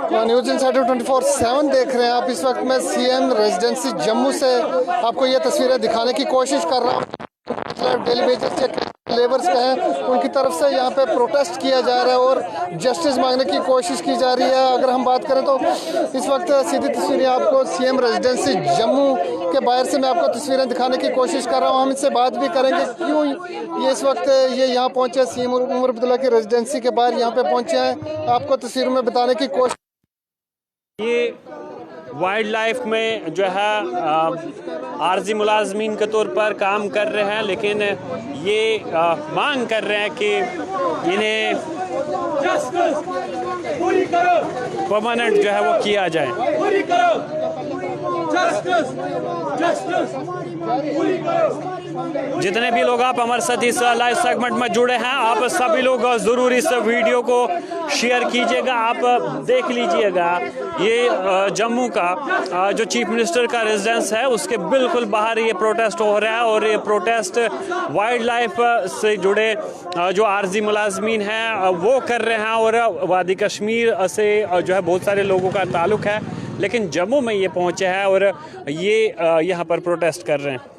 News insider 24/7 देख रहे हैं आप। इस वक्त मैं सीएम रेजिडेंसी जम्मू से आपको ये तस्वीरें दिखाने की कोशिश कर रहा हूँ। डेली वेजेस के लेबर्स के हैं, उनकी तरफ से यहाँ पे प्रोटेस्ट किया जा रहा है और जस्टिस मांगने की कोशिश की जा रही है। अगर हम बात करें तो इस वक्त सीधी तस्वीरें आपको सीएम रेजिडेंसी जम्मू के बाहर से मैं आपको तस्वीरें दिखाने की कोशिश कर रहा हूँ। हम इनसे बात भी करेंगे क्यों ये इस वक्त ये यहाँ पहुँचे, सीएम उमर अब्दुल्ला की रेजिडेंसी के बाहर यहाँ पे पहुँचे हैं। आपको तस्वीरों में बताने की कोशिश। ये वाइल्ड लाइफ में जो है आर्जी मुलाजमीन के तौर पर काम कर रहे हैं, लेकिन ये मांग कर रहे हैं कि इन्हें परमानेंट जो है वो किया जाए। जितने भी लोग आप हमारे साथ इस लाइव सेगमेंट में जुड़े हैं, आप सभी लोग ज़रूर इस वीडियो को शेयर कीजिएगा। आप देख लीजिएगा ये जम्मू का जो चीफ मिनिस्टर का रेजिडेंस है उसके बिल्कुल बाहर ये प्रोटेस्ट हो रहा है और ये प्रोटेस्ट वाइल्ड लाइफ से जुड़े जो आर्जी मुलाजमीन हैं वो कर रहे हैं और वादी कश्मीर से जो है बहुत सारे लोगों का ताल्लुक़ है, लेकिन जम्मू में ये पहुँचे हैं और ये यहाँ पर प्रोटेस्ट कर रहे हैं।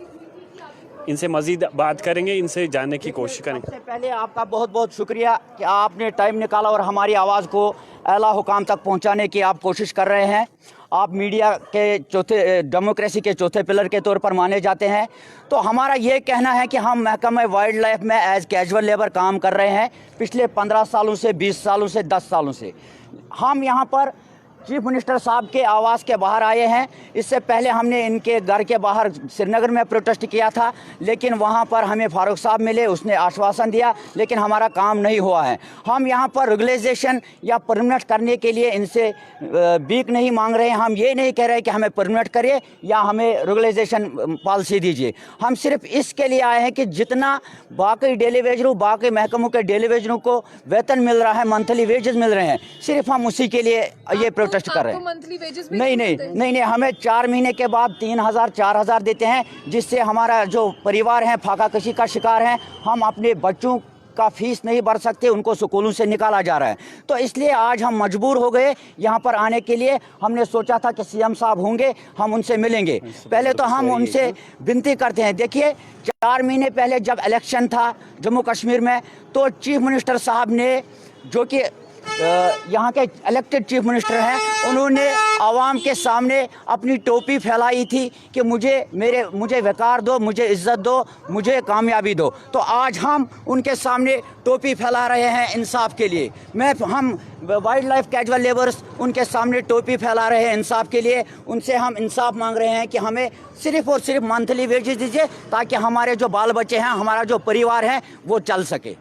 इनसे मज़ीद बात करेंगे, इनसे जानने की कोशिश करेंगे। सबसे पहले आपका बहुत बहुत शुक्रिया कि आपने टाइम निकाला और हमारी आवाज़ को आला हुकाम तक पहुंचाने की आप कोशिश कर रहे हैं। आप मीडिया के चौथे, डेमोक्रेसी के चौथे पिलर के तौर पर माने जाते हैं। तो हमारा ये कहना है कि हम महकमा वाइल्ड लाइफ में एज कैजुअल लेबर काम कर रहे हैं पिछले 15 सालों से, 20 सालों से, 10 सालों से। हम यहाँ पर चीफ मिनिस्टर साहब के आवास के बाहर आए हैं। इससे पहले हमने इनके घर के बाहर श्रीनगर में प्रोटेस्ट किया था, लेकिन वहां पर हमें फारूक साहब मिले, उसने आश्वासन दिया, लेकिन हमारा काम नहीं हुआ है। हम यहां पर रेगुलाइजेशन या परमानेंट करने के लिए इनसे भीख नहीं मांग रहे हैं। हम ये नहीं कह रहे कि हमें परमानेंट करिए या हमें रेगुलाइजेशन पॉलिसी दीजिए। हम सिर्फ इसके लिए आए हैं कि जितना बाकी डेली वेजरों, बाकी महकमों के डेली वेजरों को वेतन मिल रहा है, मंथली वेजेस मिल रहे हैं, सिर्फ हम उसी के लिए ये प्रोटेस्ट कर रहे हैं। मंथली वेजेस भी नहीं, हमें 4 महीने के बाद 3000 4000 देते हैं, जिससे हमारा जो परिवार है फाका कशी का शिकार है। हम अपने बच्चों का फीस नहीं भर सकते, उनको स्कूलों से निकाला जा रहा है। तो इसलिए आज हम मजबूर हो गए यहाँ पर आने के लिए। हमने सोचा था कि सीएम साहब होंगे, हम उनसे मिलेंगे। पहले तो हम उनसे विनती करते हैं। देखिए 4 महीने पहले जब इलेक्शन था जम्मू कश्मीर में, तो चीफ मिनिस्टर साहब ने, जो कि यहाँ के इलेक्टेड चीफ मिनिस्टर हैं, उन्होंने आवाम के सामने अपनी टोपी फैलाई थी कि मुझे वकार दो, मुझे इज्जत दो, मुझे कामयाबी दो। तो आज हम उनके सामने टोपी फैला रहे हैं इंसाफ के लिए। हम वाइल्ड लाइफ कैजुअल लेबर्स उनके सामने टोपी फैला रहे हैं इंसाफ के लिए। उनसे हम इंसाफ मांग रहे हैं कि हमें सिर्फ और सिर्फ मंथली वेजेस दीजिए, ताकि हमारे जो बाल बच्चे हैं, हमारा जो परिवार है, वो चल सके।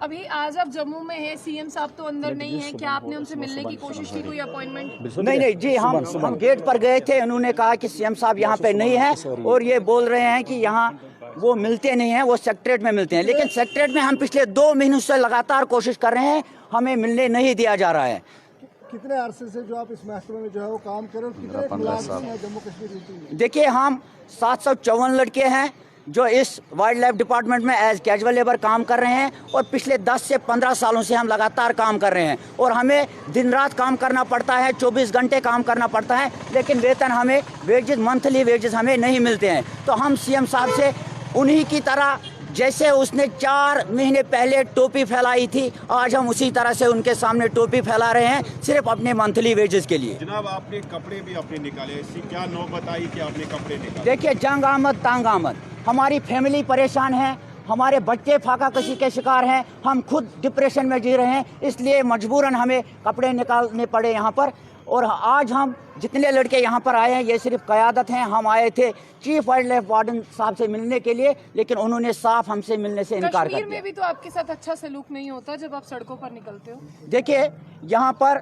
अभी आज आप जम्मू में है, सीएम साहब तो अंदर नहीं है, क्या आपने उनसे मिलने की कोशिश की, कोई अपॉइंटमेंट? नहीं जी, हम गेट पर गए थे। उन्होंने कहा कि सीएम साहब यहाँ पे नहीं है और ये बोल रहे हैं कि यहाँ वो मिलते नहीं हैं, वो सेक्रेटरीट में मिलते हैं। लेकिन सेक्रेटरीट में हम पिछले 2 महीनों से लगातार कोशिश कर रहे हैं, हमें मिलने नहीं दिया जा रहा है। कितने अरसे से जो आप इस महकमे में जो है वो काम कर रहे हो, कितने मुलाजिम हैं जम्मू कश्मीर में? देखिए हम 754 लड़के हैं जो इस वाइल्ड लाइफ डिपार्टमेंट में एज कैजुअल लेबर काम कर रहे हैं, और पिछले 10 से 15 सालों से हम लगातार काम कर रहे हैं। और हमें दिन रात काम करना पड़ता है, 24 घंटे काम करना पड़ता है, लेकिन वेतन हमें, वेजेस, मंथली वेजेस हमें नहीं मिलते हैं। तो हम सीएम साहब से उन्हीं की तरह, जैसे उसने 4 महीने पहले टोपी फैलाई थी, आज हम उसी तरह से उनके सामने टोपी फैला रहे हैं, सिर्फ अपने मंथली वेजेस के लिए। जनाब आपने कपड़े भी अपने निकाले, इसकी क्या नौबत आई कि आपने कपड़े निकाले? देखिए जंग आमद तांग आमद, हमारी फैमिली परेशान है, हमारे बच्चे फाका कशी के शिकार हैं, हम खुद डिप्रेशन में जी रहे हैं, इसलिए मजबूरन हमें कपड़े निकालने पड़े यहाँ पर। और आज हम जितने लड़के यहाँ पर आए हैं, ये सिर्फ क़यादत हैं। हम आए थे चीफ वाइल्ड लाइफ वार्डन साहब से मिलने के लिए, लेकिन उन्होंने साफ हमसे मिलने से इनकार कर दिया। कश्मीर में भी तो आपके साथ अच्छा सलूक नहीं होता जब आप सड़कों पर निकलते हो? देखिए यहाँ पर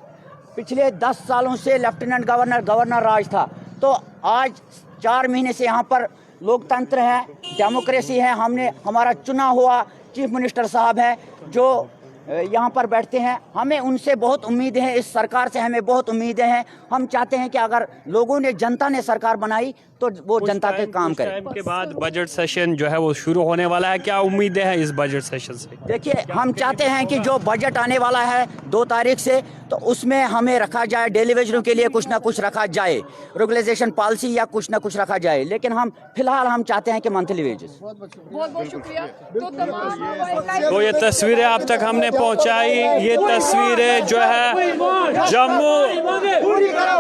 पिछले 10 सालों से लेफ्टिनेंट गवर्नर राज था, तो आज 4 महीने से यहाँ पर लोकतंत्र है, डेमोक्रेसी है। हमारा चुना हुआ चीफ मिनिस्टर साहब है, जो यहाँ पर बैठते हैं। हमें उनसे बहुत उम्मीदें हैं, इस सरकार से हमें बहुत उम्मीदें हैं। हम चाहते हैं कि अगर लोगों ने, जनता ने सरकार बनाई तो वो जनता के काम करे। टाइम के बाद बजट सेशन जो है वो शुरू होने वाला है, क्या उम्मीदें हैं इस बजट सेशन से? देखिए, हम चाहते हैं कि जो बजट आने वाला है 2 तारीख से, तो उसमें हमें रखा जाए, डेली वेजरों के लिए कुछ ना कुछ रखा जाए, रेगुलेशन पॉलिसी या कुछ ना कुछ रखा जाए। लेकिन हम फिलहाल हम चाहते हैं कि मंथली वेजेस। बहुत बहुत शुक्रिया। तो तमाम तो ये तस्वीरें आप तक हमने पहुंचाई। ये तस्वीरें जो है जम्मू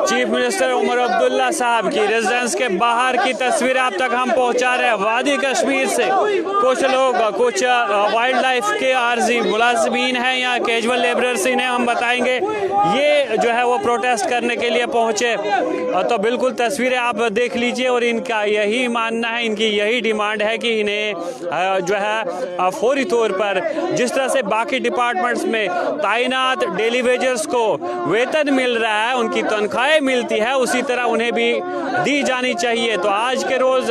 चीफ मिनिस्टर उमर अब्दुल्ला साहब की रेजिडेंस के बाहर की तस्वीरें आप तक हम पहुंचा रहे हैं। वादी कश्मीर से कुछ लोग, कुछ वाइल्ड लाइफ के आर्जी मुलाजिमीन हैं या कैजुअल लेबरर्स, इन्हें हम बताएंगे ये जो है वो प्रोटेस्ट करने के लिए पहुंचे। तो बिल्कुल तस्वीरें आप देख लीजिए और इनका यही मानना है, इनकी यही डिमांड है कि इन्हें जो है फौरी तौर पर जिस तरह से बाकी डिपार्टमेंट्स में तैनात डेली वेजर्स को वेतन मिल रहा है, उनकी तनख्वाहें मिलती है, उसी तरह उन्हें भी दी जानी चाहिए। तो आज के रोज़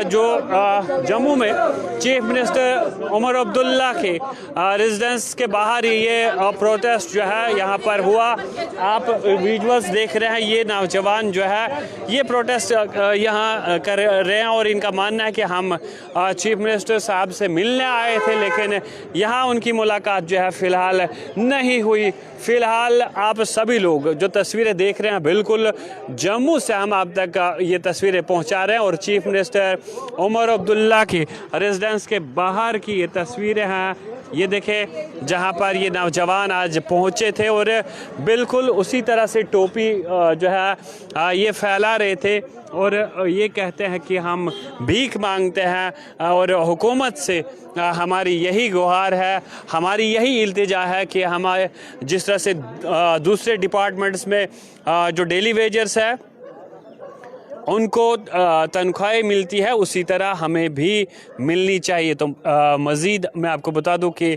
जो जम्मू में चीफ मिनिस्टर उमर अब्दुल्ला के रेजिडेंस के बाहर ये प्रोटेस्ट जो है यहाँ पर हुआ। आप विजुअल्स देख रहे हैं, ये नौजवान जो है ये प्रोटेस्ट यहाँ कर रहे हैं और इनका मानना है कि हम चीफ मिनिस्टर साहब से मिलने आए थे, लेकिन यहाँ उनकी मुलाकात जो है फ़िलहाल नहीं हुई। फ़िलहाल आप सभी लोग जो तस्वीरें देख रहे हैं, बिल्कुल जम्मू से हम आप तक ये तस्वीरें पहुँचा रहे हैं और चीफ मिनिस्टर उमर अब्दुल्ला की रेजिडेंस के बाहर की ये तस्वीरें हैं। ये देखें जहाँ पर ये नौजवान आज पहुँचे थे और बिल्कुल उसी तरह से टोपी जो है ये फैला रहे थे और ये कहते हैं कि हम भीख मांगते हैं और हुकूमत से हमारी यही गुहार है, हमारी यही इल्तिजा है कि हमारे जिस तरह से दूसरे डिपार्टमेंट्स में जो डेली वेजर्स है उनको तनख्वाहें मिलती है, उसी तरह हमें भी मिलनी चाहिए। तो मज़ीद मैं आपको बता दूं कि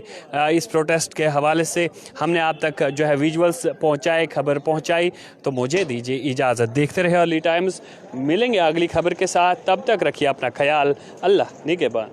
इस प्रोटेस्ट के हवाले से हमने आप तक जो है विजुअल्स पहुंचाए, खबर पहुंचाई। तो मुझे दीजिए इजाज़त, देखते रहे अर्ली टाइम्स। मिलेंगे अगली खबर के साथ, तब तक रखिए अपना ख्याल। अल्लाह निगहबान।